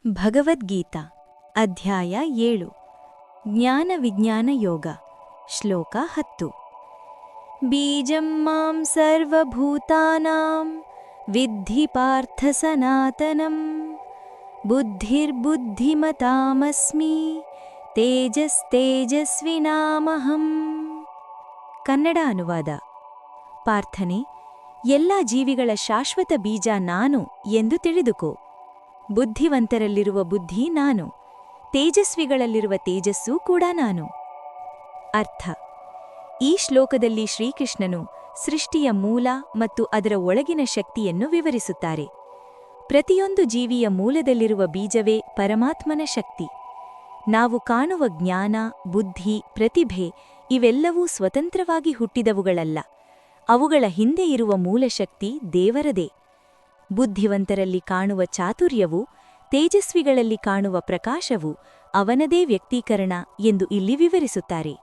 ಭಗವದ್ಗೀತಾ ಅಧ್ಯಾಯ 7 ಜ್ಞಾನ ವಿಜ್ಞಾನ ಯೋಗ ಶ್ಲೋಕ 10 ಬೀಜಂ ಮಾಂ ಸರ್ವಭೂತಾನಾಂ ವಿದ್ಧಿ ಪಾರ್ಥ ಸನಾತನಂ ಬುದ್ಧಿರ್ಬುದ್ಧಿಮತಾಮಸ್ಮಿ ತೇಜಸ್ವಿನಾಮಹಂ. ಕನ್ನಡ ಅನುವಾದ. ಪಾರ್ಥನೆ, ಎಲ್ಲ ಜೀವಿಗಳ ಶಾಶ್ವತ ಬೀಜ ನಾನು ಎಂದು ತಿಳಿದುಕೋ. ಬುದ್ಧಿವಂತರಲ್ಲಿರುವ ಬುದ್ಧಿ ನಾನು, ತೇಜಸ್ವಿಗಳಲ್ಲಿರುವ ತೇಜಸ್ಸೂ ಕೂಡ ನಾನು. ಅರ್ಥ: ಈ ಶ್ಲೋಕದಲ್ಲಿ ಶ್ರೀಕೃಷ್ಣನು ಸೃಷ್ಟಿಯ ಮೂಲ ಮತ್ತು ಅದರ ಒಳಗಿನ ಶಕ್ತಿಯನ್ನು ವಿವರಿಸುತ್ತಾರೆ. ಪ್ರತಿಯೊಂದು ಜೀವಿಯ ಮೂಲದಲ್ಲಿರುವ ಬೀಜವೇ ಪರಮಾತ್ಮನ ಶಕ್ತಿ. ನಾವು ಕಾಣುವ ಜ್ಞಾನ, ಬುದ್ಧಿ, ಪ್ರತಿಭೆ ಇವೆಲ್ಲವೂ ಸ್ವತಂತ್ರವಾಗಿ ಹುಟ್ಟಿದವುಗಳಲ್ಲ. ಅವುಗಳ ಹಿಂದೆ ಇರುವ ಮೂಲಶಕ್ತಿ ದೇವರದೇ. ಬುದ್ಧಿವಂತರಲ್ಲಿ ಕಾಣುವ ಚಾತುರ್ಯವೂ ತೇಜಸ್ವಿಗಳಲ್ಲಿ ಕಾಣುವ ಪ್ರಕಾಶವೂ ಅವನದೇ ವ್ಯಕ್ತೀಕರಣ ಎಂದು ಇಲ್ಲಿ ವಿವರಿಸುತ್ತಾರೆ.